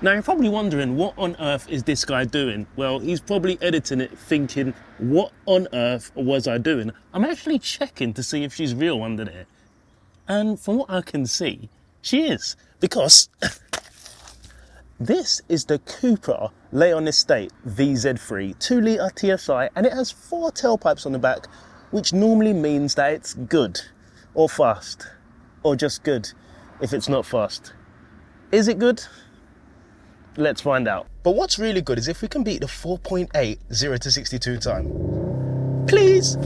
Now you're probably wondering, what on earth is this guy doing? Well, he's probably editing it thinking, what on earth was I doing? I'm actually checking to see if she's real under there. And from what I can see, she is. Because this is the CUPRA Leon Estate VZ3 2-litre TSI, and it has 4 tailpipes on the back, which normally means that it's good or fast, or just good if it's not fast. Is it good? Let's find out. But what's really good is if we can beat the 4.8 0 to 62 time. Please.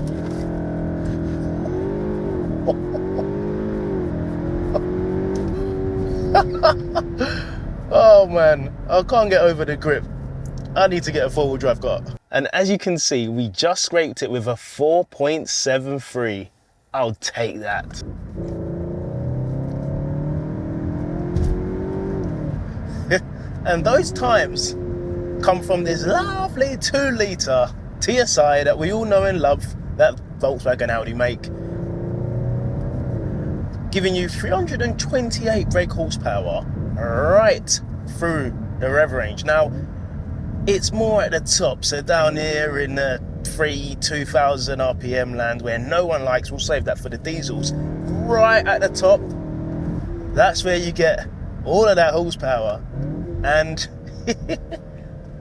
Oh man, I can't get over the grip. I need to get a 4-wheel drive car. And as you can see, we just scraped it with a 4.73. I'll take that. And those times come from this lovely 2-litre TSI that we all know and love, that Volkswagen Audi make, giving you 328 brake horsepower right through the rev range. Now, it's more at the top, so down here in the 2,000 RPM land where no one likes, we'll save that for the diesels. Right at the top, that's where you get all of that horsepower. And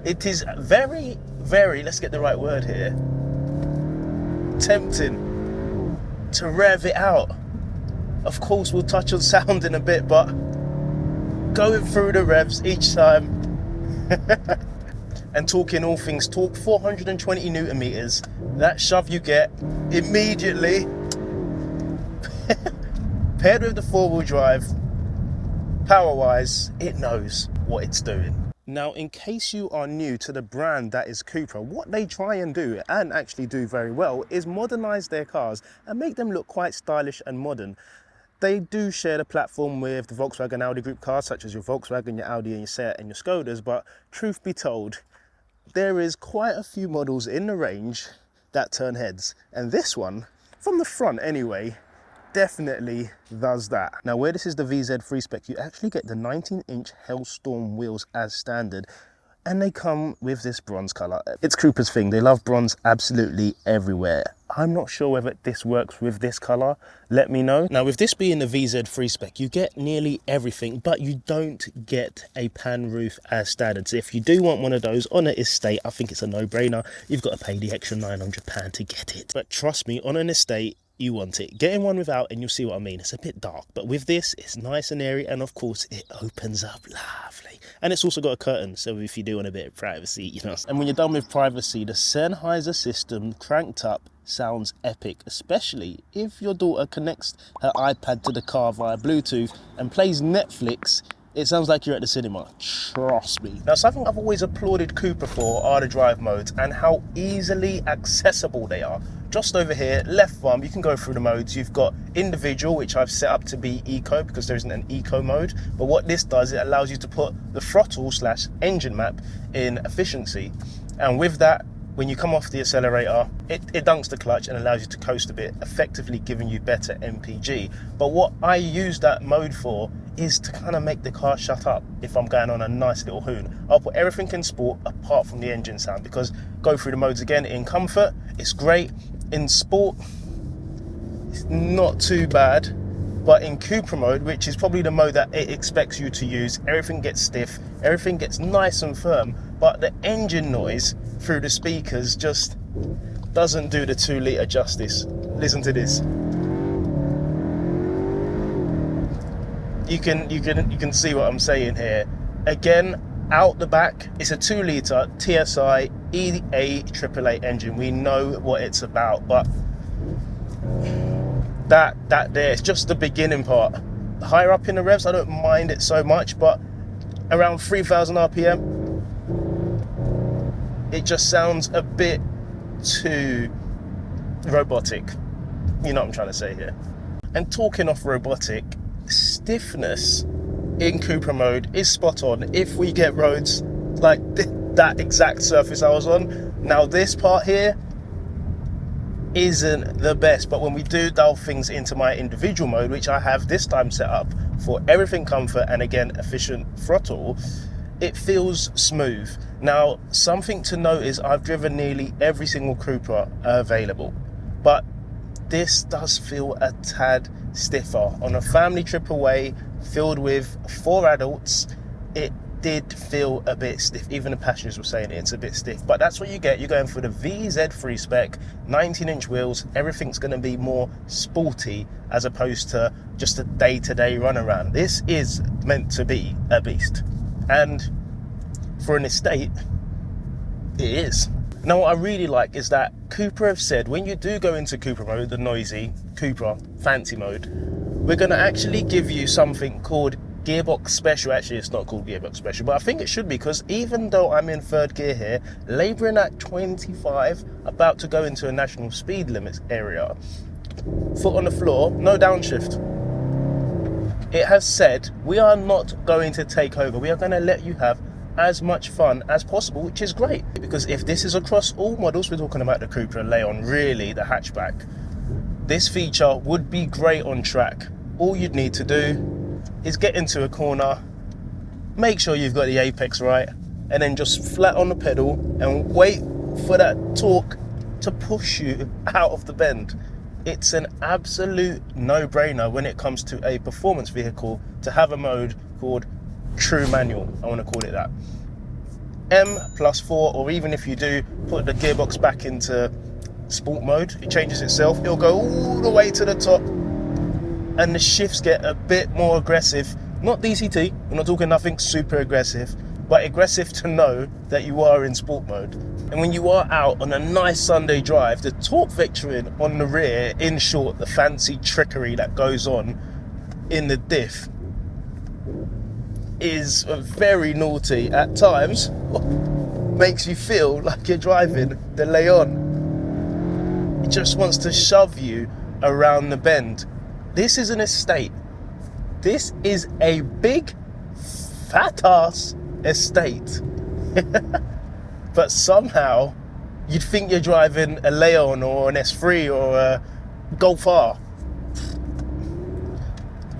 it is very, very, let's get the right word here, tempting to rev it out. Of course, we'll touch on sound in a bit, but going through the revs each time and talking all things torque, 420 Newton meters, that shove you get immediately paired with the 4-wheel drive, power-wise, it knows what it's doing. Now, in case you are new to the brand that is CUPRA, what they try and do, and actually do very well, is modernize their cars and make them look quite stylish and modern. They do share the platform with the Volkswagen Audi group cars, such as your Volkswagen, your Audi and your Seat and your Skodas, but truth be told, there is quite a few models in the range that turn heads. And this one, from the front anyway, definitely does that. Now, where this is the VZ3 spec, you actually get the 19-inch Hellstorm wheels as standard, and they come with this bronze color. It's CUPRA's thing, they love bronze absolutely everywhere. I'm not sure whether this works with this color, let me know. Now, with this being the VZ3 spec, you get nearly everything, but you don't get a pan roof as standard. So if you do want one of those on an estate, I think it's a no-brainer. You've got to pay the extra £900 to get it. But trust me, on an estate, you want it. Getting one without, and you'll see what I mean. It's a bit dark, but with this, it's nice and airy, and of course, it opens up lovely. And it's also got a curtain, so if you do want a bit of privacy, you know. And when you're done with privacy, the Sennheiser system cranked up sounds epic, especially if your daughter connects her iPad to the car via Bluetooth and plays Netflix. It sounds like you're at the cinema, trust me. Now, something I've always applauded CUPRA for are the drive modes and how easily accessible they are. Just over here, left thumb, you can go through the modes. You've got individual, which I've set up to be eco because there isn't an eco mode. But what this does, it allows you to put the throttle/engine map in efficiency. And with that, when you come off the accelerator, it dunks the clutch and allows you to coast a bit, effectively giving you better MPG. But what I use that mode for is to kind of make the car shut up if I'm going on a nice little hoon. I'll put everything in sport apart from the engine sound, because go through the modes again, in comfort, it's great. In sport, it's not too bad. But in CUPRA mode, which is probably the mode that it expects you to use, everything gets stiff, everything gets nice and firm, but the engine noise through the speakers just doesn't do the 2-litre justice. Listen to this. You can see what I'm saying here. Again, out the back, it's a 2-litre TSI EA888 engine. We know what it's about, but that there, it's just the beginning part. Higher up in the revs, I don't mind it so much, but around 3,000 RPM, it just sounds a bit too robotic. You know what I'm trying to say here. And talking off robotic, stiffness in CUPRA mode is spot on. If we get roads like that exact surface I was on, now this part here isn't the best, but when we do dial things into my individual mode, which I have this time set up for everything comfort and again efficient throttle, It feels smooth. Now, something to note is I've driven nearly every single CUPRA available, but this does feel a tad stiffer. On a family trip away filled with 4 adults, it did feel a bit stiff. Even the passengers were saying it's a bit stiff, but that's what you get. You're going for the VZ3 spec, 19-inch wheels. Everything's going to be more sporty as opposed to just a day-to-day run around. This is meant to be a beast, and for an estate, it is. Now, what I really like is that CUPRA have said when you do go into CUPRA mode, the noisy CUPRA fancy mode, we're going to actually give you something called Gearbox Special. Actually, it's not called Gearbox Special, but I think it should be, because even though I'm in 3rd gear here, labouring at 25, about to go into a national speed limits area, foot on the floor, no downshift. It has said we are not going to take over. We are going to let you have as much fun as possible, which is great, because if this is across all models, we're talking about the CUPRA Leon, really the hatchback, this feature would be great on track. All you'd need to do is get into a corner, make sure you've got the apex right, and then just flat on the pedal and wait for that torque to push you out of the bend. It's an absolute no-brainer when it comes to a performance vehicle to have a mode called true manual. I want to call it that. M+4, or even if you do put the gearbox back into sport mode, it changes itself. It'll go all the way to the top, and the shifts get a bit more aggressive. Not DCT, we're not talking nothing super aggressive, but aggressive to know that you are in sport mode. And when you are out on a nice Sunday drive, the torque vectoring on the rear, in short, the fancy trickery that goes on in the diff, is very naughty at times. Makes you feel like you're driving the Leon. It just wants to shove you around the bend. This is an estate. This is a big fat ass estate. But somehow you'd think you're driving a Leon or an S3 or a Golf R.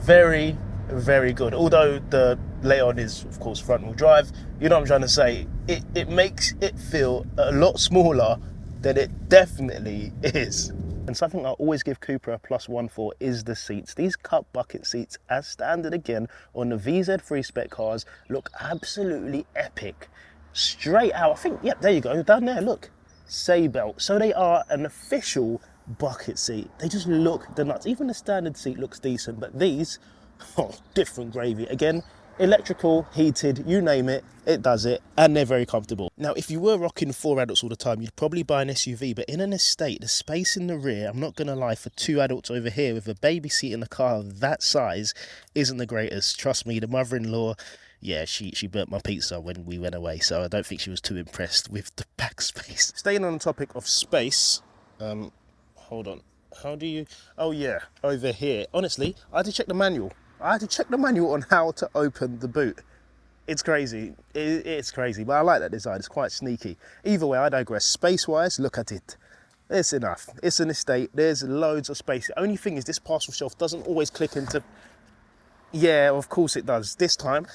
Very, very good. Although the Leon is, of course, front-wheel drive, you know what I'm trying to say. It makes it feel a lot smaller than it definitely is. And something I always give CUPRA a +1 for is the seats. These cup bucket seats, as standard again on the VZ3 spec cars, look absolutely epic. Straight out, I think, yep, there you go, down there, look, say belt. So they are an official bucket seat. They just look the nuts. Even the standard seat looks decent, but these, oh, different gravy. Again, electrical, heated, you name it, it does it, and they're very comfortable. Now, if you were rocking 4 adults all the time, you'd probably buy an SUV, but in an estate, the space in the rear, I'm not gonna lie, for 2 adults over here with a baby seat in a car of that size isn't the greatest. Trust me, the mother-in-law, yeah, she burnt my pizza when we went away, so I don't think she was too impressed with the back space. Staying on the topic of space, hold on, how do you, oh yeah, over here. Honestly, I had to check the manual. I had to check the manual on how to open the boot. It's crazy, it's crazy, but I like that design, it's quite sneaky. Either way, I digress. Space-wise, look at it. It's enough. It's an estate, there's loads of space. The only thing is this parcel shelf doesn't always click into, yeah, of course it does. This time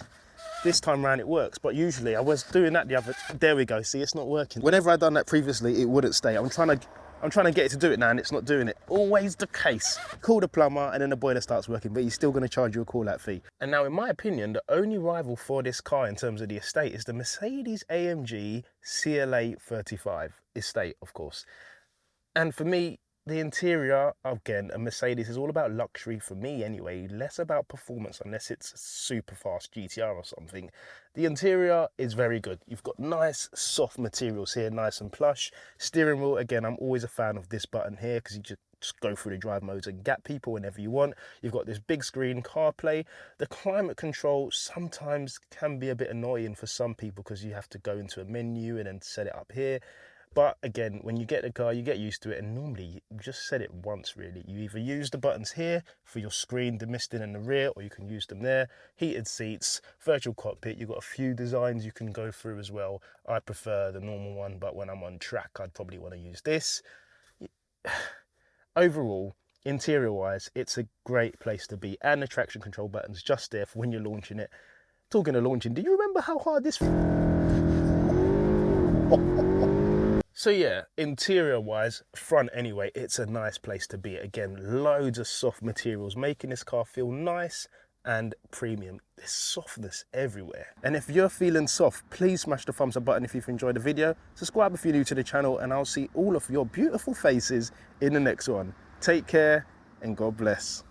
round it works, but usually I was doing that the other, there we go, see, it's not working. Whenever I'd done that previously, it wouldn't stay. I'm trying to get it to do it now and it's not doing it. Always the case. Call the plumber and then the boiler starts working, but he's still going to charge you a call-out fee. And now, in my opinion, the only rival for this car in terms of the estate is the Mercedes-AMG CLA35 estate, of course. And for me, the interior, again, a Mercedes is all about luxury for me anyway, less about performance unless it's a super fast GTR or something. The interior is very good. You've got nice soft materials here, nice and plush. Steering wheel, again, I'm always a fan of this button here because you just go through the drive modes and gap people whenever you want. You've got this big screen CarPlay. The climate control sometimes can be a bit annoying for some people because you have to go into a menu and then set it up here. But again, when you get the car, you get used to it, and normally you just set it once really. You either use the buttons here for your screen demisting in the rear, or you can use them there. Heated seats, virtual cockpit, you've got a few designs you can go through as well. I prefer the normal one, but when I'm on track, I'd probably want to use this. Overall, interior wise, it's a great place to be, and the traction control buttons just there for when you're launching it. Talking of launching, do you remember how hard this... So yeah, interior wise, front anyway, it's a nice place to be. Again, loads of soft materials, making this car feel nice and premium. There's softness everywhere. And if you're feeling soft, please smash the thumbs up button if you've enjoyed the video. Subscribe if you're new to the channel, and I'll see all of your beautiful faces in the next one. Take care and God bless.